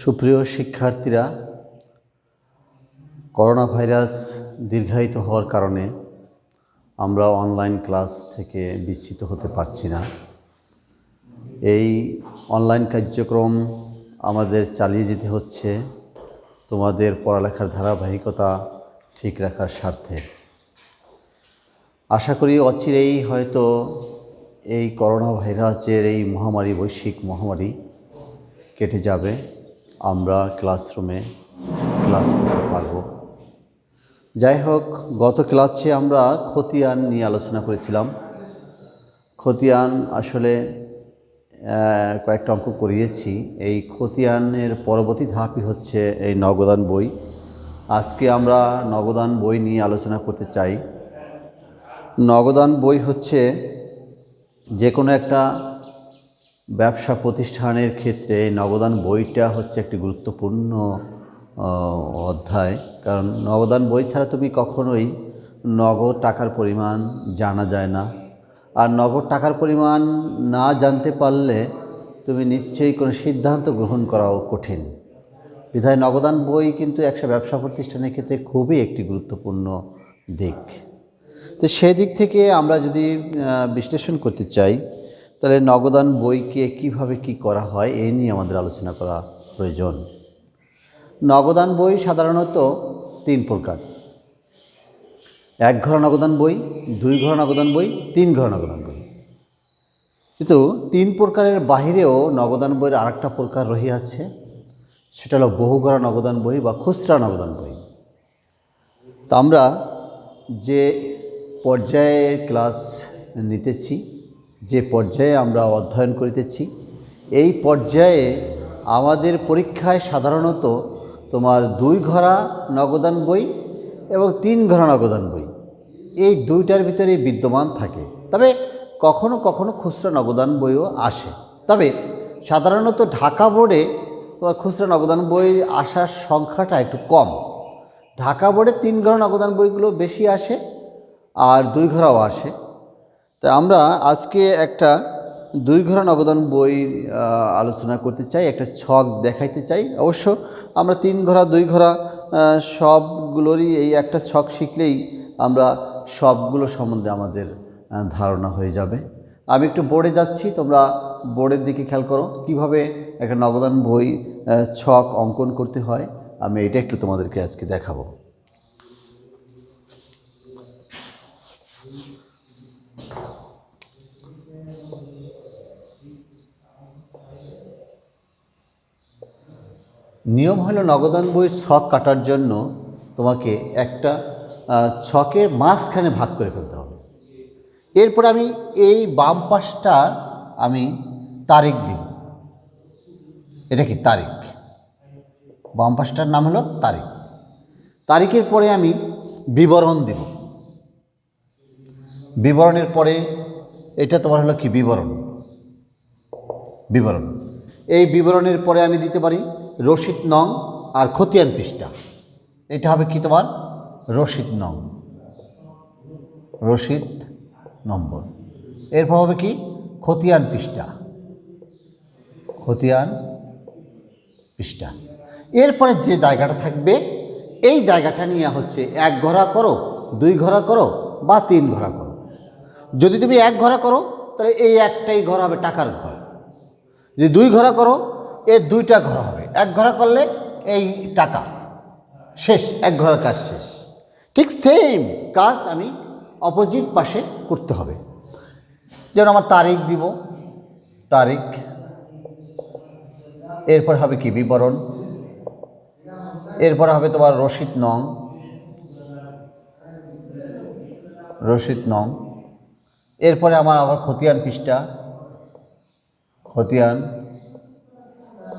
সুপ্রিয় শিক্ষার্থীরা, corona virus দীর্ঘায়িত হওয়ার কারণে আমরা অনলাইন ক্লাস থেকে বিচ্যুত হতে পারছি না। এই অনলাইন কার্যক্রম আমাদের চালিয়ে যেতে হচ্ছে তোমাদের পড়ালেখার ধারাবাহিকতা ঠিক রাখার স্বার্থে। আশা করি অচিরেই হয়তো এই করোনা ভাইরাসের এই মহামারী, বৈশ্বিক মহামারী কেটে যাবে, আমরা ক্লাসরুমে ক্লাস করতে পারব। যাই হোক, গত ক্লাসে আমরা খতিয়ান নিয়ে আলোচনা করেছিলাম। খতিয়ান আসলে কয়েকটা অঙ্ক করিয়েছি। এই খতিয়ানের পরবর্তী ধাপই হচ্ছে এই নগদান বই। আজকে আমরা নগদান বই নিয়ে আলোচনা করতে চাই। নগদান বই হচ্ছে যে কোনো একটা ব্যবসা প্রতিষ্ঠানের ক্ষেত্রে নগদান বইটা হচ্ছে একটি গুরুত্বপূর্ণ অধ্যায়। কারণ নগদান বই ছাড়া তুমি কখনোই নগদ টাকার পরিমাণ জানা যায় না। আর নগদ টাকার পরিমাণ না জানতে পারলে তুমি নিশ্চয়ই কোনো সিদ্ধান্ত গ্রহণ করাও কঠিন। বিধায় নগদান বই কিন্তু একটা ব্যবসা প্রতিষ্ঠানের ক্ষেত্রে খুবই একটি গুরুত্বপূর্ণ দিক। তো সেই দিক থেকে আমরা যদি বিশ্লেষণ করতে চাই, তাহলে নগদান বইকে কিভাবে কি করা হয় এই নিয়ে আমাদের আলোচনা করা প্রয়োজন। নগদান বই সাধারণত 3 প্রকার: 1 ঘর নগদান বই, 2 ঘর নগদান বই, 3 ঘর নগদান বই। কিন্তু 3 প্রকারের বাহিরেও নগদান বইয়ের আরেকটা প্রকার রহিয়াছে, সেটা হলো বহুঘর নগদান বই বা খুচরা নগদান বই। তা আমরা যে পর্যায়ে ক্লাস নিতেছি, যে পর্যায়ে আমরা অধ্যয়ন করিতেছি, এই পর্যায়ে আমাদের পরীক্ষায় সাধারণত তোমার 2 ঘরা নগদান বই এবং 3 ঘরা নগদান বই, এই দুইটার ভিতরে বিদ্যমান থাকে। তবে কখনো কখনো খুচরা নগদান বইও আসে। তবে সাধারণত ঢাকা বোর্ডে তোমার খুচরা নগদান বই আসার সংখ্যাটা একটু কম। ঢাকা বোর্ডে 3 ঘরা নগদান বইগুলো বেশি আসে আর 2 ঘরাও আসে। তাই আমরা আজকে একটা 2 ঘরা নগদান বই আলোচনা করতে চাই, একটা ছক দেখাইতে চাই। অবশ্য আমরা 3 ঘরা 2 ঘরা সবগুলোরই এই একটা ছক শিখলেই আমরা সবগুলো সম্বন্ধে আমাদের ধারণা হয়ে যাবে। আমি একটু বোর্ডে যাচ্ছি, তোমরা বোর্ডের দিকে খেয়াল করো কিভাবে একটা নগদান বই ছক অঙ্কন করতে হয়। আমি এটা একটু তোমাদেরকে আজকে দেখাবো। নিয়ম হলো নগদান বইয়ের ছক কাটার জন্য তোমাকে একটা ছকের মাঝখানে ভাগ করে ফেলতে হবে। এরপর আমি এই বাম পাশটা আমি তারিখ দিব। এটা কি তারিখ? বাম পাশটার নাম হলো তারিখ। তারিখের পরে আমি বিবরণ দিব। বিবরণের পরে এটা তোমার হলো কি বিবরণ। বিবরণ এই বিবরণের পরে আমি দিতে পারি রসিদ নং আর খতিয়ান পৃষ্ঠা। এটা হবে কি তোমার রসিদ নং, রসিদ নম্বর। এরপর হবে কি খতিয়ান পৃষ্ঠা, খতিয়ান পৃষ্ঠা। এরপরে যে জায়গাটা থাকবে এই জায়গাটা নিয়ে হচ্ছে 1 ঘরা করো, 2 ঘরা করো বা 3 ঘরা করো। যদি তুমি 1 ঘরা করো তাহলে এই একটাই ঘর হবে টাকার ঘর। যদি 2 ঘরা করো এর 2টা ঘর হবে। 1 ঘরা করলে এই টাকা শেষ, 1 ঘরের কাজ শেষ। ঠিক সেম কাজ আমি অপোজিট পাশে করতে হবে। যেমন আমার তারিখ দিব, তারিখ। এরপর হবে কি বিবরণ, এরপর হবে তোমার রসিদ নং, রসিদ নং। এরপরে আমার আবার খতিয়ান পৃষ্ঠা, খতিয়ান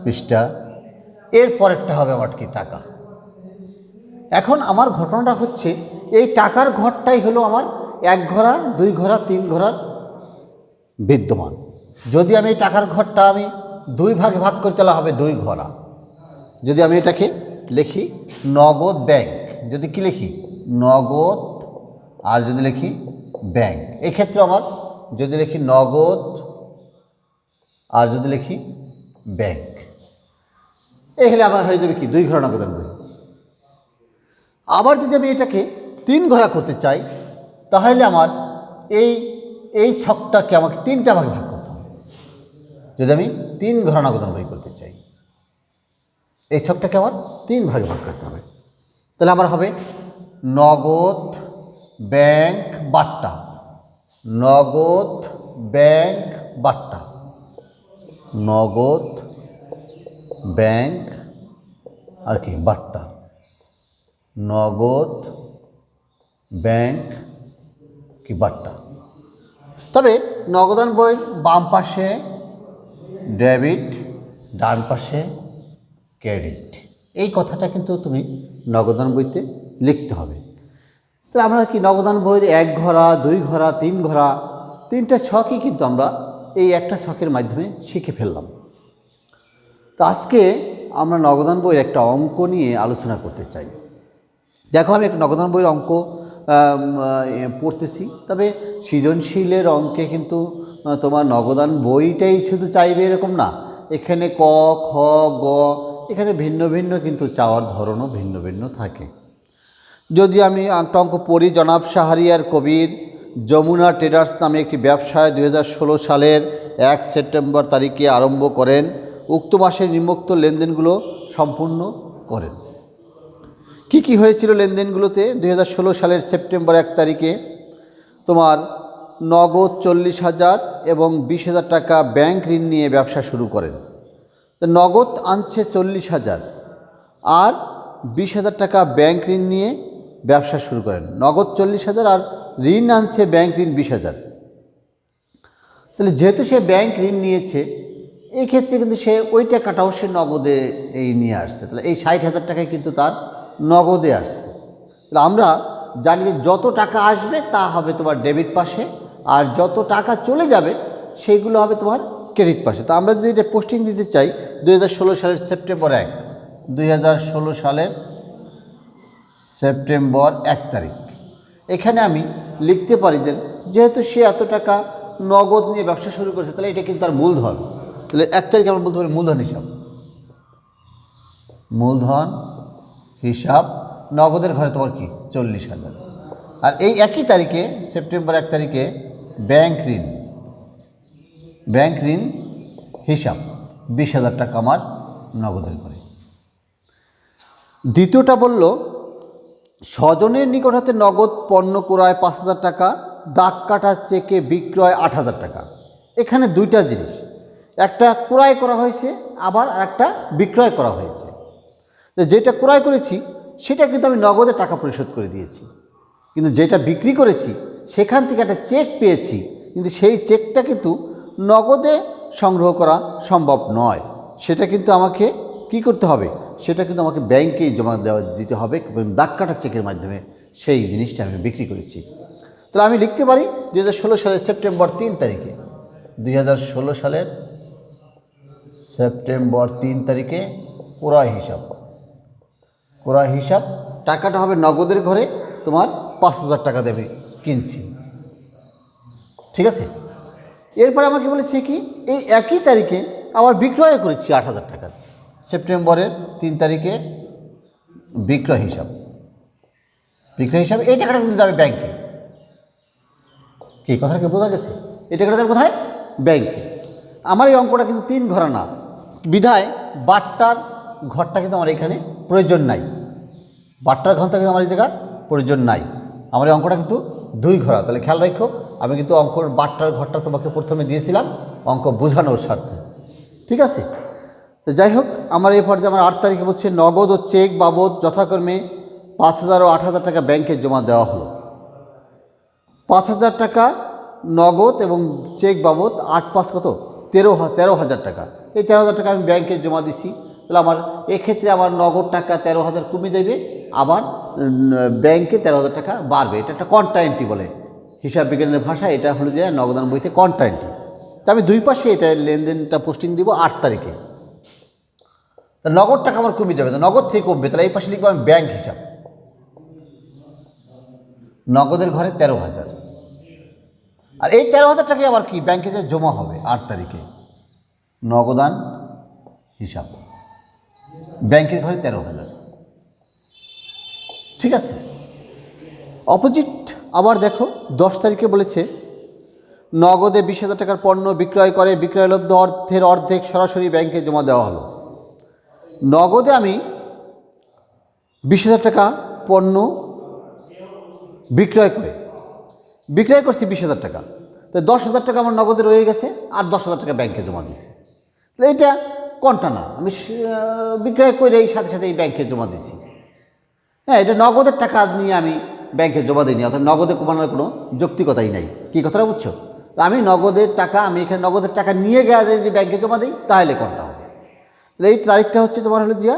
পৃষ্ঠা। এরপরেরটা হবে আমার কি টাকা। এখন আমার ঘটনাটা হচ্ছে এই টাকার ঘরটাই হলো আমার 1 ঘরা 2 ঘরা 3 ঘরার বিদ্যমান। যদি আমি এই টাকার ঘরটা আমি 2 ভাগে ভাগ করি তাহলে হবে 2 ঘরা। যদি আমি এটাকে লিখি নগদ ব্যাংক, যদি কি লিখি নগদ, আর যদি লিখি ব্যাংক, এক্ষেত্রে আমার যদি লিখি নগদ আর যদি লিখি ব্যাংক। এই হলে আমার হয়ে যাবে কি 2 ঘর নগদান বই। আবার যদি আমি এটাকে 3 ঘরা করতে চাই তাহলে আমার এই ছকটাকে আমাকে 3টা ভাগে ভাগ করতে হবে। যদি আমি 3 ঘরা নগদান বই করতে চাই এই ছকটাকে আমার 3 ভাগে ভাগ করতে হবে। তাহলে আমার হবে নগদ ব্যাংক বাট্টা, নগদ ব্যাংক বাট্টা, নগদ ব্যাংক আর কি বাট্টা, নগদ ব্যাংক কি বাট্টা। তবে নগদান বইয়ের বাম পাশে ডেবিট, ডান পাশে ক্রেডিট, এই কথাটা কিন্তু তুমি নগদান বইতে লিখতে হবে। তাহলে আমরা কি নগদান বইয়ের 1 ঘরা, 2 ঘরা, 3 ঘরা, 3টা ছকই কিন্তু আমরা এই একটা ছকের মাধ্যমে শিখে ফেললাম। তো আজকে আমরা নগদান বইয়ের একটা অঙ্ক নিয়ে আলোচনা করতে চাই। দেখো আমি একটা নগদান বইয়ের অঙ্ক পড়তেছি, তবে সৃজনশীলের অঙ্কে কিন্তু তোমার নগদান বইটাই শুধু চাইবে এরকম না, এখানে ক, খ, গ, এখানে ভিন্ন ভিন্ন কিন্তু চাওয়ার ধরনও ভিন্ন ভিন্ন থাকে। যদি আমি একটা অঙ্ক পড়ি, জনাব শাহরিয়ার কবির যমুনা ট্রেডার্স নামে একটি ব্যবসায় 2016 সালের 1 সেপ্টেম্বর তারিখে আরম্ভ করেন, উক্ত মাসে নিম্নোক্ত লেনদেনগুলো সম্পূর্ণ করেন। কি কি হয়েছিল লেনদেনগুলোতে? 2016 সালের সেপ্টেম্বর 1 তারিখে তোমার নগদ 40,000 এবং 20,000 টাকা ব্যাংক ঋণ নিয়ে ব্যবসা শুরু করেন। তো নগদ আনছে 40,000 আর 20,000 টাকা ব্যাংক ঋণ নিয়ে ব্যবসা শুরু করেন। নগদ 40,000 আর ঋণ আনছে ব্যাংক ঋণ 20,000। তাহলে যেহেতু সে ব্যাংক ঋণ নিয়েছে, এই ক্ষেত্রে কিন্তু সে ওই টাকাটাও সে নগদে নিয়ে আসছে। তাহলে এই 60,000 টাকায় কিন্তু তার নগদে আসছে। তাহলে আমরা জানি যে যত টাকা আসবে তা হবে তোমার ডেবিট পাশে, আর যত টাকা চলে যাবে সেইগুলো হবে তোমার ক্রেডিট পাশে। তো আমরা যদি এটা পোস্টিং দিতে চাই 2016 সালের সেপ্টেম্বর 1, 2016 সালের সেপ্টেম্বর 1 তারিখ, এখানে আমি লিখতে পারি যে যেহেতু সে এত টাকা নগদ নিয়ে ব্যবসা শুরু করেছে, তাহলে এটা কিন্তু তার মূলধন। তাহলে 1 তারিখে আমরা বলতে পারি মূলধন হিসাব, মূলধন হিসাব নগদের ঘরে তোমার কি 40,000। আর এই একই তারিখে সেপ্টেম্বর 1 তারিখে ব্যাংক ঋণ, ব্যাংক ঋণ হিসাব 20,000 টাকা আমার নগদের ঘরে। দ্বিতীয়টা বলল স্বজনের নিকট হতে নগদ পণ্য ক্রয় 5,000 টাকা, দাগ কাটা চেকে বিক্রয় 8,000 টাকা। এখানে 2টা জিনিস, একটা ক্রয় করা হয়েছে আবার একটা বিক্রয় করা হয়েছে। যেটা ক্রয় করেছি সেটা কিন্তু আমি নগদে টাকা পরিশোধ করে দিয়েছি, কিন্তু যেটা বিক্রি করেছি সেখান থেকে একটা চেক পেয়েছি, কিন্তু সেই চেকটা কিন্তু নগদে সংগ্রহ করা সম্ভব নয়। সেটা কিন্তু আমাকে কি করতে হবে, সেটা কিন্তু আমাকে ব্যাংকেই জমা দিতে হবে এবং দাগ কাটা চেকের মাধ্যমে সেই জিনিসটা আমি বিক্রি করেছি। তাহলে আমি লিখতে পারি 2016 সালের সেপ্টেম্বর 3 তারিখে, 2016 সালের সেপ্টেম্বর 3 তারিখে ক্রয় হিসাব, ক্রয় হিসাব টাকাটা হবে নগদের ঘরে তোমার 5,000 টাকা দেবে কিনছি, ঠিক আছে। এরপরে আমাকে বলেছে কি এই একই তারিখে আবার বিক্রয় করেছি 8,000 টাকা, সেপ্টেম্বরের 3 তারিখে বিক্রয় হিসাব, বিক্রয় হিসাবে এই টাকাটা কিন্তু যাবে ব্যাংকে। কি কথাটা কি বোঝা গেছে? এই টাকাটা যাবে কোথায়? ব্যাংকে। আমার এই অঙ্কটা কিন্তু 3 ঘরা না, বিধায় বাট্টার ঘরটা কিন্তু আমার এখানে প্রয়োজন নাই, বাট্টার ঘরটা কিন্তু আমার এই জায়গা প্রয়োজন নাই, আমার এই অঙ্কটা কিন্তু 2 ঘরা। তাহলে খেয়াল রাখো, আমি কিন্তু অঙ্কর বাট্টার ঘরটা তোমাকে প্রথমে দিয়েছিলাম অঙ্ক বোঝানোর স্বার্থে, ঠিক আছে। তো যাই হোক, আমার এই পর্যায়ে আমার 8 তারিখে বলছে নগদ ও চেক বাবদ যথাক্রমে 5,000 ও 8,000 টাকা ব্যাংকে জমা দেওয়া হলো। 5,000 টাকা নগদ এবং চেক বাবদ 8×5 কত 13,000 টাকা। এই 13,000 টাকা আমি ব্যাংকে জমা দিছি। তাহলে আমার এক্ষেত্রে আমার নগদ টাকা 13,000 কমে যাবে, আবার ব্যাংকে 13,000 টাকা বাড়বে। এটা একটা কন্ট্রা এন্ট্রি বলে হিসাব বিজ্ঞানের ভাষায়, এটা হলো যে নগদান বইতে কন্ট্রা এন্ট্রি। তা আমি 2 পাশে এটা লেনদেনটা পোস্টিং দিব 8 তারিখে। তা নগদ টাকা আমার কমে যাবে, নগদ থেকে কমবে, তাহলে এই পাশে লিখবো আমি ব্যাংক হিসাব, নগদের ঘরে 13,000। আর এই 13,000 টাকাই আবার কি ব্যাংকে যে জমা হবে 8 তারিখে, নগদান হিসাব, ব্যাংকের ঘরে 13,000। ঠিক আছে। অপোজিট আবার দেখো 10 তারিখে বলেছে নগদে 20,000 টাকার পণ্য বিক্রয় করে বিক্রয়লব্ধ অর্থের অর্ধেক সরাসরি ব্যাংকে জমা দেওয়া হলো। নগদে আমি 20,000 টাকা পণ্য বিক্রয় করছি 20,000 টাকা, তো 10,000 টাকা আমার নগদে রয়ে গেছে আর 10,000 টাকা ব্যাংকে জমা দিয়েছি। তো এটা কোনটা না, আমি বিক্রয় করে এই সাথে সাথে এই ব্যাংকে জমা দিয়েছি। হ্যাঁ, এটা নগদের টাকা নিয়ে আমি ব্যাংকে জমা দিইনি, অর্থাৎ নগদে কমানোর কোনো যৌক্তিকতাই নাই। কি কথাটা বুঝছো? আমি নগদের টাকা, আমি এখানে নগদের টাকা নিয়ে গিয়ে যে ব্যাংকে জমা দিই, তাহলে কোনটা হবে? তাহলে এই তারিখটা হচ্ছে তোমার হলো জিয়া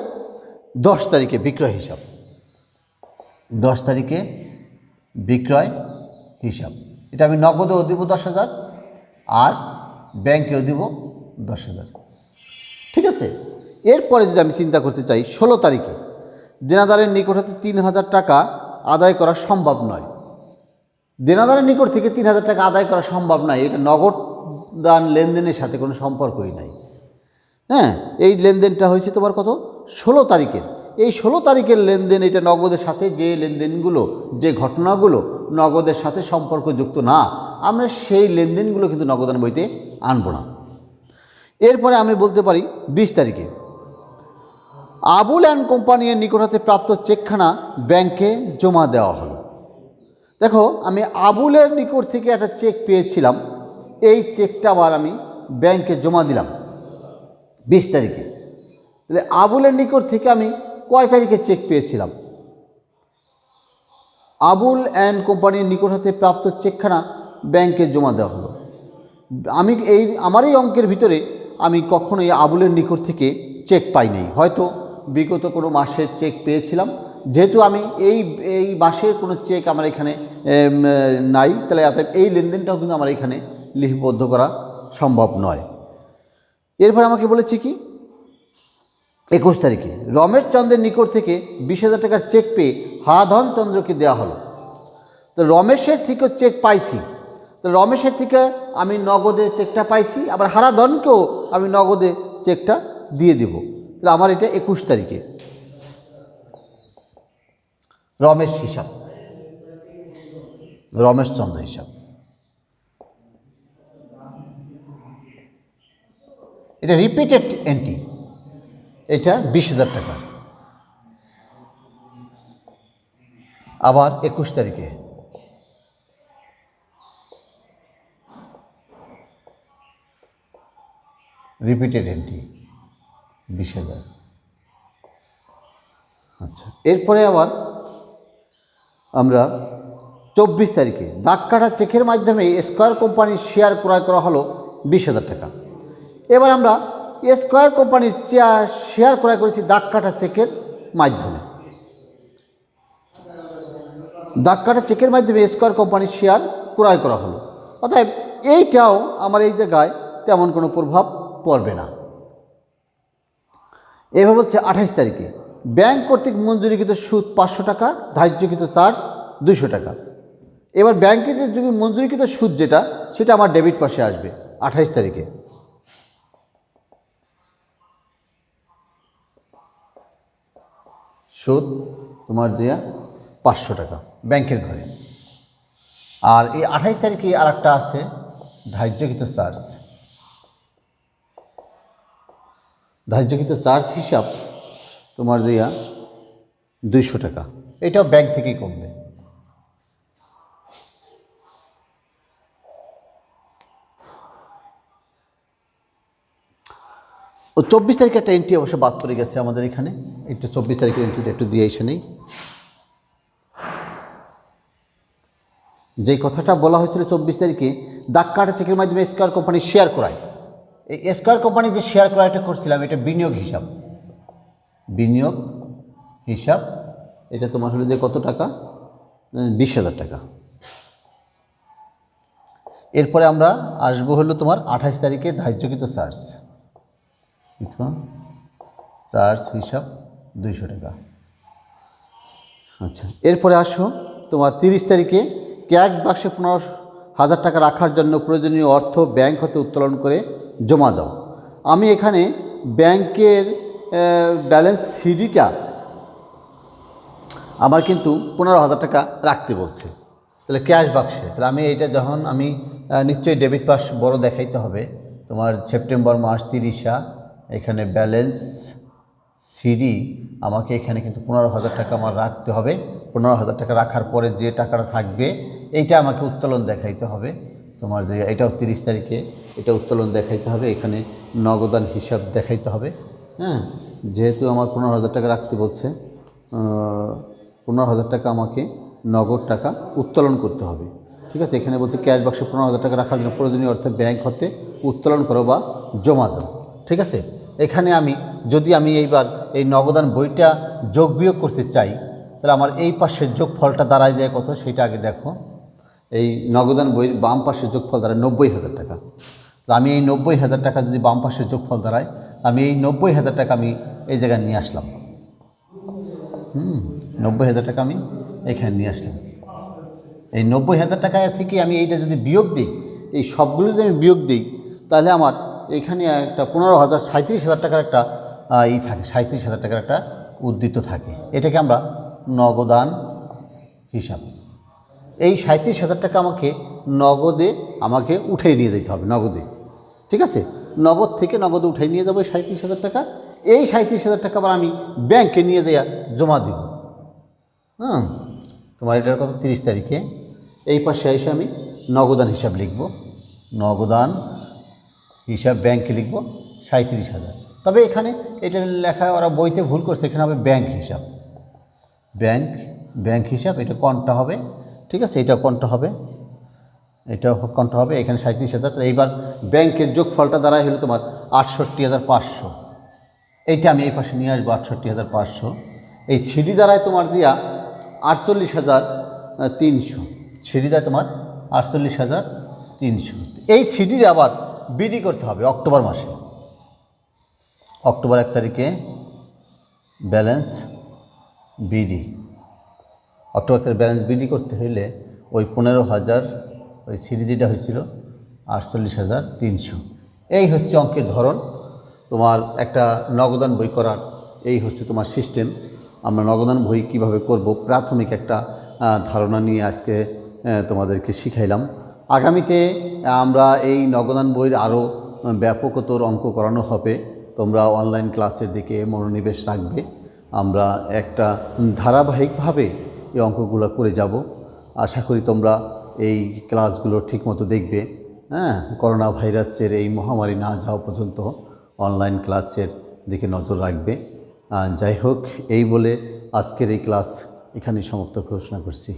10 তারিখে বিক্রয় হিসাব। 10 তারিখে বিক্রয় হিসাব, এটা আমি নগদেও দিব 10,000 আর ব্যাংকেও দিব 10,000। ঠিক আছে। এরপরে যদি আমি চিন্তা করতে চাই 16 তারিখে দেনাদারের নিকট হতে 3,000 টাকা আদায় করা সম্ভব নয়। দেনাদারের নিকট থেকে 3,000 টাকা আদায় করা সম্ভব নয়, এটা নগদ দান লেনদেনের সাথে কোনো সম্পর্কই নাই। হ্যাঁ, এই লেনদেনটা হয়েছে তোমার কত? 16 তারিখের। এই 16 তারিখের লেনদেন, এটা নগদের সাথে যে লেনদেনগুলো, যে ঘটনাগুলো নগদের সাথে সম্পর্কযুক্ত না, আমরা সেই লেনদেনগুলো কিন্তু নগদান বইতে আনবো না। এরপরে আমি বলতে পারি 20 তারিখে আবুল অ্যান্ড কোম্পানির নিকট হতে প্রাপ্ত চেকখানা ব্যাংকে জমা দেওয়া হলো। দেখো, আমি আবুলের নিকট থেকে একটা চেক পেয়েছিলাম, এই চেকটা আবার আমি ব্যাংকে জমা দিলাম 20 তারিখে। তাহলে আবুলের নিকট থেকে আমি কয় তারিখে চেক পেয়েছিলাম? আবুল অ্যান্ড কোম্পানির নিকট হতে প্রাপ্ত চেকখানা ব্যাংকে জমা দেওয়া হলো। আমি আমার এই অঙ্কের ভিতরে আমি কখনোই আবুলের নিকট থেকে চেক পাই নাই, হয়তো বিগত কোনো মাসের চেক পেয়েছিলাম। যেহেতু আমি এই মাসের কোনো চেক আমার এখানে নাই, তাহলে অতএব এই লেনদেনটাও কিন্তু আমার এখানে লিপিবদ্ধ করা সম্ভব নয়। এরপর আমাকে বলেছে কি 21 তারিখে রমেশ চন্দ্রের নিকট থেকে 20,000 টাকার চেক পেয়ে হারাধন চন্দ্রকে দেওয়া হলো। তো রমেশের থেকেও চেক পাইছি, তো রমেশের থেকে আমি নগদে চেকটা পাইছি, আবার হারাধনকেও আমি নগদে চেকটা দিয়ে দেব। তাহলে আমার এটা 21 তারিখে রমেশ হিসাব, রমেশ চন্দ্র হিসাব। এটা রিপিটেড এন্ট্রি, এটা 20,000 টাকা। আবার 21 তারিখে রিপিটেড এন্ট্রি 20,000। আচ্ছা, এরপরে আবার আমরা 24 তারিখে দাগ কাটা চেকের মাধ্যমে স্কয়ার কোম্পানির শেয়ার ক্রয় করা হলো 20,000 টাকা। এবার আমরা স্কয়ার কোম্পানির শেয়ার ক্রয় করেছি দাগ কাটা চেকের মাধ্যমে। দাগ কাটা চেকের মাধ্যমে স্কয়ার কোম্পানির শেয়ার ক্রয় করা হলো, অতএব এইটাও আমার এই জায়গায় তেমন কোনো প্রভাব পড়বে না। এভাবে হচ্ছে 28 তারিখে ব্যাংক কর্তৃক মঞ্জুরিকৃত সুদ 500 টাকা, ধার্যকৃত চার্জ 200 টাকা। এবার ব্যাংকের যে মঞ্জুরিকৃত সুদ যেটা, সেটা আমার ডেবিট পাশে আসবে 28 তারিখে। সুদ তোমার দেয়া 500 টাকা ব্যাংকের ঘরে। আর এই 28 তারিখে আর একটা আছে ধার্যকৃত চার্জ। ধার্যকৃত চার্জ হিসাব তোমার দেয়া 200 টাকা, এটাও ব্যাংক থেকেই কমবে। ও 24 তারিখে একটা এন্ট্রি অবশ্য বাদ পড়ে গেছে আমাদের এখানে, একটু 24 তারিখের এন্ট্রিটা একটু দিয়ে এসে নেই। যে কথাটা বলা হয়েছিল 24 তারিখে দাগ কাটা চেকের মাধ্যমে স্কয়ার কোম্পানির শেয়ার ক্রয়, এই স্কয়ার কোম্পানির যে শেয়ার ক্রয়টা করছিলাম, এটা বিনিয়োগ হিসাব। বিনিয়োগ হিসাব এটা তোমার হলো যে কত টাকা? 20,000 টাকা। এরপরে আমরা আসবো হলো তোমার 28 তারিখে ধার্যকৃত চার্জ, চার্জ হিসাব 200 টাকা। আচ্ছা, এরপরে আসো তোমার 30 তারিখে ক্যাশ বাক্সে 15,000 টাকা রাখার জন্য প্রয়োজনীয় অর্থ ব্যাংক হতে উত্তোলন করে জমা দাও। আমি এখানে ব্যাংকের ব্যালেন্স সিডিটা আমার কিন্তু 15,000 টাকা রাখতে বলছে, তাহলে ক্যাশ বাক্সে। তাহলে আমি এইটা যখন আমি নিশ্চয়ই ডেবিট পাস বড় দেখাইতে হবে। তোমার সেপ্টেম্বর মাস 30 এখানে ব্যালেন্স সিডি আমাকে এখানে কিন্তু 15,000 টাকা আমার রাখতে হবে। 15,000 টাকা রাখার পরে যে টাকাটা থাকবে এইটা আমাকে উত্তোলন দেখাইতে হবে। তোমার যে এটাও 30 তারিখে এটা উত্তোলন দেখাইতে হবে, এখানে নগদান হিসাব দেখাইতে হবে। হ্যাঁ, যেহেতু আমার 15,000 টাকা রাখতে বলছে, 15,000 টাকা আমাকে নগদ টাকা উত্তোলন করতে হবে। ঠিক আছে, এখানে বলছে ক্যাশ বাক্সে 15,000 টাকা রাখার জন্য প্রয়োজনীয় অর্থে ব্যাংক হতে উত্তোলন করো বা জমা দাও। ঠিক আছে, এখানে যদি আমি এইবার এই নগদান বইটা যোগ বিয়োগ করতে চাই, তাহলে আমার এই পাশের যোগফলটা দাঁড়ায় যায় কত সেটা আগে দেখো। এই নগদান বইয়ের বাম পাশের যোগফল দাঁড়ায় 90,000 টাকা। আমি এই 90,000 টাকা যদি বাম পাশের যোগফল দাঁড়ায়, আমি এই 90,000 টাকা আমি এই জায়গায় নিয়ে আসলাম। 90,000 টাকা আমি এখানে নিয়ে আসলাম। এই 90,000 টাকা থেকে আমি এইটা যদি বিয়োগ দিই, এই সবগুলো যদি আমি বিয়োগ দিই, তাহলে আমার এখানে একটা 37,000 টাকার একটা থাকে, 37,000 টাকার একটা উদ্ধৃত থাকে। এটাকে আমরা নগদান হিসাব। এই 37,000 টাকা আমাকে উঠে নিয়ে যেতে হবে নগদে। ঠিক আছে, নগদ থেকে নগদে উঠে নিয়ে যাবো 37,000 টাকা। এই 37,000 টাকা আবার আমি ব্যাংকে নিয়ে যাইয়া জমা দেব। তোমার এটার কথা 30 তারিখে এই পাশে এসে আমি নগদান হিসাব লিখব। নগদান হিসাব ব্যাংকে লিখব 37,000। তবে এখানে এটা লেখা ওরা বইতে ভুল করছে, এখানে হবে ব্যাংক হিসাব। ব্যাংক হিসাব, এটা কোনটা হবে? ঠিক আছে, এটা কোনটা হবে? এটাও কোনটা হবে? এখানে 37,000। এইবার ব্যাংকের যোগফলটা দ্বারাই হলো তোমার 68,500। এইটা আমি এই পাশে নিয়ে আসবো 68,500। এই সিডি দ্বারায় তোমার দিয়া 48,300। সিডি দ্বারা তোমার 48,300। এই সিডির আবার বিডি করতে হবে অক্টোবর মাসে। অক্টোবর 1 তারিখে ব্যালেন্স বিডি। অক্টোবর 1 তারিখে ব্যালেন্স বিডি করতে হইলে ওই 15,000 ওই সিডি যেটা হয়েছিল 48,300। এই হচ্ছে অঙ্কের ধরন। তোমার একটা নগদান বই করার এই হচ্ছে তোমার সিস্টেম। আমরা নগদান বই কিভাবে করব প্রাথমিক একটা ধারণা নিয়ে আজকে তোমাদেরকে শিখাইলাম। আগামীতে আমরা এই নগদান বইয়ের আরও ব্যাপকতর অঙ্ক করানো হবে। তোমরা অনলাইন ক্লাসের দিকে মনোনিবেশ রাখবে। আমরা একটা ধারাবাহিকভাবে এই অঙ্কগুলো করে যাব। আশা করি তোমরা এই ক্লাসগুলো ঠিকমতো দেখবে। করোনা ভাইরাসের এই মহামারী না যাওয়া পর্যন্ত অনলাইন ক্লাসের দিকে নজর রাখবে। যাই হোক, এই বলে আজকের এই ক্লাস এখানেই সমাপ্ত ঘোষণা করছি।